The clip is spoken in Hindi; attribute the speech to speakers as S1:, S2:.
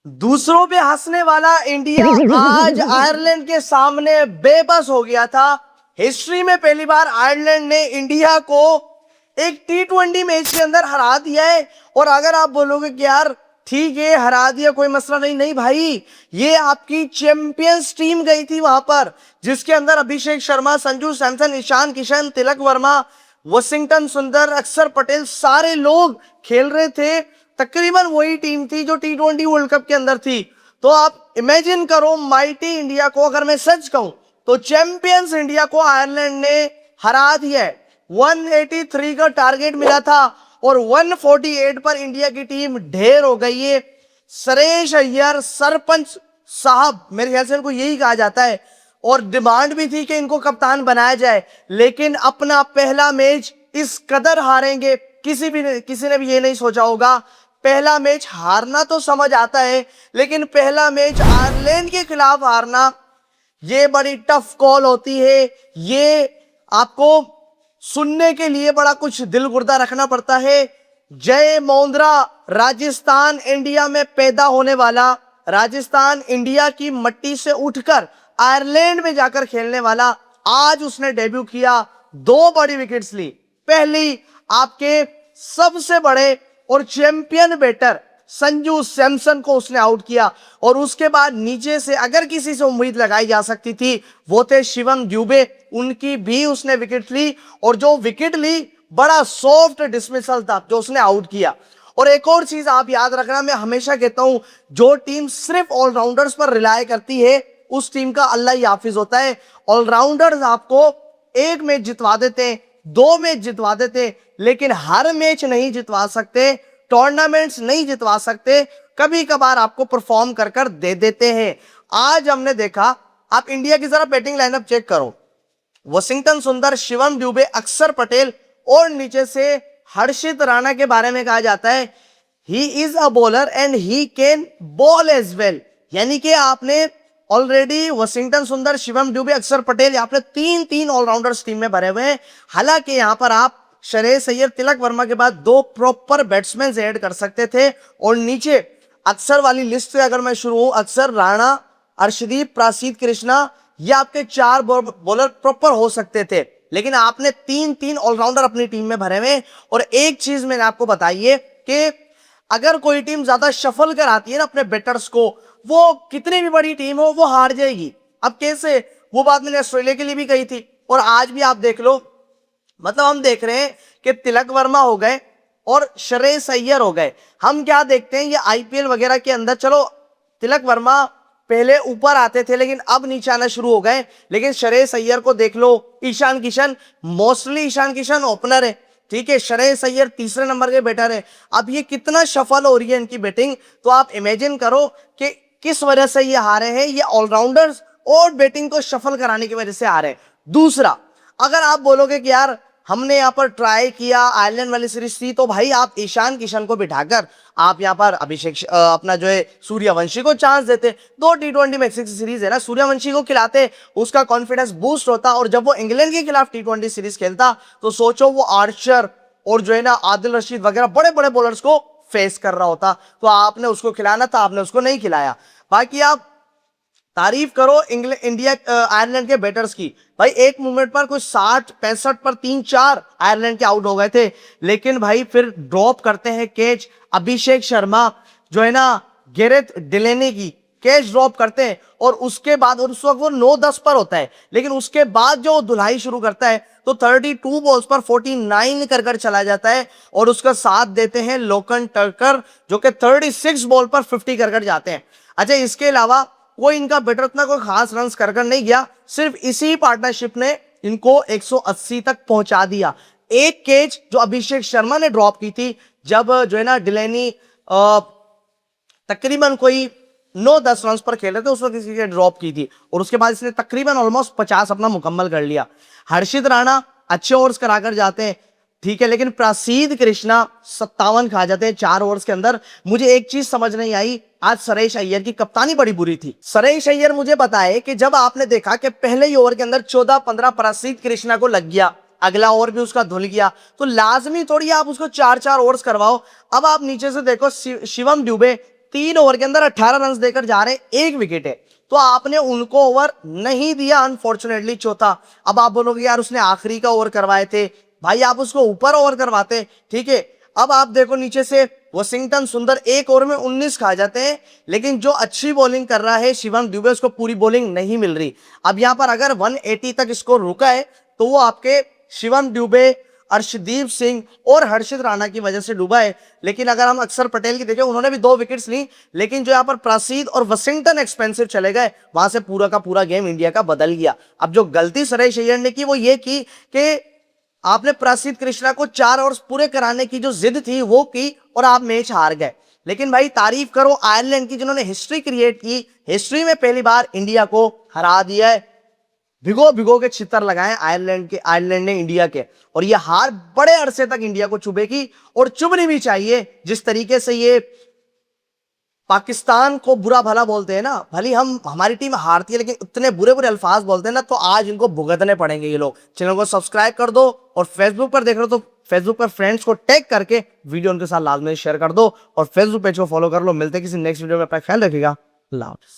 S1: दूसरों पे हंसने वाला इंडिया आज आयरलैंड के सामने बेबस हो गया था। हिस्ट्री में पहली बार आयरलैंड ने इंडिया को एक T20 मैच के अंदर हरा दिया है। और अगर आप बोलोगे कि यार ठीक है हरा दिया कोई मसला नहीं, नहीं भाई, ये आपकी चैंपियंस टीम गई थी वहां पर, जिसके अंदर अभिषेक शर्मा, संजू सैमसन, ईशान किशन, तिलक वर्मा, वॉशिंगटन सुंदर, अक्षर पटेल, सारे लोग खेल रहे थे। तकरीबन वही टीम थी जो T20 वर्ल्ड कप के अंदर थी। तो आप इमेजिन करो माइटी इंडिया को, अगर मैं सच कहूं तो चैंपियंस इंडिया को आयरलैंड ने हरा दिया है। 183 का टारगेट मिला था और 148 पर इंडिया की टीम ढेर हो गई है। सुरेश अय्यर सरपंच साहब, मेरे ख्याल से इनको यही कहा जाता है, और डिमांड भी थी कि इनको कप्तान बनाया जाए, लेकिन अपना पहला मैच इस कदर हारेंगे किसी ने भी ये नहीं सोचा होगा। पहला मैच हारना तो समझ आता है, लेकिन पहला मैच आयरलैंड के खिलाफ हारना ये बड़ी टफ कॉल होती है। ये आपको सुनने के लिए बड़ा कुछ दिल गुर्दा रखना पड़ता है। जय मोंद्रा, राजस्थान इंडिया में पैदा होने वाला, राजस्थान इंडिया की मट्टी से उठकर आयरलैंड में जाकर खेलने वाला, आज उसने डेब्यू किया, 2 बड़ी विकेट्स ली। पहली आपके सबसे बड़े और चैंपियन बैटर संजू सैमसन को उसने आउट किया, और उसके बाद नीचे से अगर किसी से उम्मीद लगाई जा सकती थी वो थे शिवम दुबे, उनकी भी उसने विकेट ली, और जो विकेट ली बड़ा सॉफ्ट डिसमिसल था जो उसने आउट किया। और एक और चीज आप याद रखना, मैं हमेशा कहता हूं जो टीम सिर्फ ऑलराउंडर्स पर रिलाय करती है उस टीम का अल्लाह ही हाफिज होता है। ऑलराउंडर्स आपको एक मैच जितवा देते, 2 मैच जितवा देते, लेकिन हर मैच नहीं जितवा सकते, टूर्नामेंट्स नहीं जितवा सकते, कभी कभार आपको परफॉर्म कर कर दे देते हैं। आज हमने देखा, आप इंडिया की जरा बैटिंग लाइनअप चेक करो, वॉशिंगटन सुंदर, शिवम दुबे, अक्षर पटेल, और नीचे से हर्षित राणा के बारे में कहा जाता है he is a bowler and he can bowl as well. यानी कि आपने ऑलरेडी वॉशिंगटन सुंदर, शिवम दुबे, अक्षर पटेल, आपने 3 ऑलराउंडर्स टीम में भरे हुए हैं। हालांकि यहां पर आप श्रेयस अय्यर, तिलक वर्मा के बाद 2 प्रॉपर बैट्समैन ऐड कर सकते थे, और नीचे अक्षर वाली लिस्ट से अगर मैं शुरू हूं, अक्षर, राणा, अर्शदीप, प्रासीद कृष्णा, ये आपके 4 बॉलर प्रॉपर हो सकते थे, लेकिन आपने 3 ऑलराउंडर अपनी टीम में भरे हुए। और एक चीज मैंने आपको बताई है कि अगर कोई टीम ज्यादा शफल कराती है ना अपने बैटर्स को, वो कितनी भी बड़ी टीम हो वो हार जाएगी। अब कैसे, वो बात मैंने ऑस्ट्रेलिया के लिए भी कही थी, और आज भी आप देख लो। मतलब हम देख रहे हैं कि तिलक वर्मा हो गए और श्रेयस अय्यर हो गए। हम क्या देखते हैं, ये आईपीएल वगैरह के अंदर, चलो तिलक वर्मा पहले ऊपर आते थे लेकिन अब नीचे आना शुरू हो गए, लेकिन श्रेयस अय्यर को देख लो, ईशान किशन, मोस्टली ईशान किशन ओपनर है, ठीक है, श्रेयस अय्यर तीसरे नंबर के बैटर है। अब ये कितना सफल हो रही है इनकी बैटिंग, तो आप इमेजिन करो कि किस वजह से ये हारे हैं। ये ऑलराउंडर्स और बैटिंग को सफल कराने की वजह से हारे हैं। दूसरा, अगर आप बोलोगे कि यार हमने यहाँ पर ट्राई किया, आयरलैंड वाली सीरीज थी, तो भाई आप ईशान किशन को बिठाकर आप यहाँ पर अभिषेक अपना जो है सूर्यवंशी को चांस देते। 2 T20 मैक्सिक सीरीज है ना, सूर्यवंशी को खिलाते, उसका कॉन्फिडेंस बूस्ट होता, और जब वो इंग्लैंड के खिलाफ T20 सीरीज खेलता तो सोचो वो आर्चर और जो है ना आदिल रशीद वगैरह बड़े बड़े बॉलर्स को फेस कर रहा होता। तो आपने उसको खिलाना था, आपने उसको नहीं खिलाया। बाकी आप तारीफ करो इंडिया आयरलैंड के बैटर्स की, भाई एक मूवमेंट पर कुछ 60-65 पर 3-4 आयरलैंड के आउट हो गए थे, लेकिन भाई फिर ड्रॉप करते हैं कैच। अभिषेक शर्मा जो है ना, गैरेथ डिलेनी की कैच ड्रॉप करते हैं, और उसके बाद, और उस वक्त वो 9-10 पर होता है, लेकिन उसके बाद जो धुलाई शुरू करता है तो 32 बॉल्स पर 49 कर चला जाता है, और उसका साथ देते हैं लोकन टर्कर जो कि 36 बॉल पर 50 कर जाते हैं। अच्छा, इसके अलावा कोई इनका बैटर उतना कोई खास रन कर नहीं गया, सिर्फ इसी पार्टनरशिप ने इनको 180 तक पहुंचा दिया। एक कैच जो अभिषेक शर्मा ने ड्रॉप की थी, जब जो है ना डिलेनी तकरीबन कोई 9-10 रन पर खेल रहे थे, उस वक्त इसकी ड्रॉप की थी, और उसके बाद इसने तकरीबन ऑलमोस्ट 50 अपना मुकम्मल कर लिया। हर्षित राणा अच्छे ओवर्स कराकर जाते हैं, ठीक है, लेकिन प्रासीद कृष्णा 57 खा जाते हैं 4 ओवर्स के अंदर। मुझे एक चीज समझ नहीं आई, आज सुरेश अय्यर की कप्तानी बड़ी बुरी थी। सुरेश अय्यर मुझे बताए कि जब आपने देखा कि पहले ही ओवर के अंदर 14-15 प्रासीद कृष्णा को लग गया, अगला ओवर भी उसका धुल गया, तो लाजमी थोड़ी आप उसको 4-4 ओवर्स करवाओ। अब आप नीचे से देखो, शिवम दुबे 3 ओवर के अंदर 18 रन देकर जा रहे हैं, 1 विकेट है, तो आपने उनको ओवर नहीं दिया अनफॉर्चुनेटली चौथा। अब आप बोलोगे यार उसने आखिरी का ओवर करवाए थे, भाई आप उसको ऊपर ओवर करवाते, ठीक है। अब आप देखो नीचे से वॉशिंगटन सुंदर 1 ओवर में 19 खा जाते हैं, लेकिन जो अच्छी बॉलिंग कर रहा है शिवम दुबे, उसको पूरी बॉलिंग नहीं मिल रही। अब यहां पर अगर 180 तक स्कोर रुका है तो वो आपके शिवम दुबे, अर्शदीप सिंह और हर्षित राणा की वजह से डूबा है। लेकिन अगर हम अक्षर पटेल की देखें, उन्होंने भी 2 विकेट्स ली, लेकिन जो यहाँ पर प्रसिद्ध और वॉशिंगटन एक्सपेंसिव चले गए, वहां से पूरा का पूरा गेम इंडिया का बदल गया। अब जो गलती श्रेयस अय्यर ने की वो ये की कि आपने प्रसिद्ध कृष्णा को 4 ओवर पूरे कराने की जो जिद थी वो की और आप मैच हार गए। लेकिन भाई तारीफ करो आयरलैंड की, जिन्होंने हिस्ट्री क्रिएट की, हिस्ट्री में पहली बार इंडिया को हरा दिया है। भिगो भिगो के छितर लगाए आयरलैंड ने इंडिया के, और ये हार बड़े अरसे तक इंडिया को चुभेगी और चुभनी भी चाहिए। जिस तरीके से ये पाकिस्तान को बुरा भला बोलते हैं ना, भले हम हमारी टीम हारती है लेकिन इतने बुरे बुरे अल्फाज बोलते हैं ना, तो आज इनको भुगतने पड़ेंगे ये लोग। चैनल को सब्सक्राइब कर दो, और फेसबुक पर देख रहे हो तो फेसबुक पर फ्रेंड्स को टैग करके वीडियो उनके साथ लाजमी शेयर कर दो, और फेसबुक पेज को फॉलो कर लो। मिलते हैं किसी नेक्स्ट वीडियो में, अपना ख्याल रखिएगा। अल्लाह हाफिज़।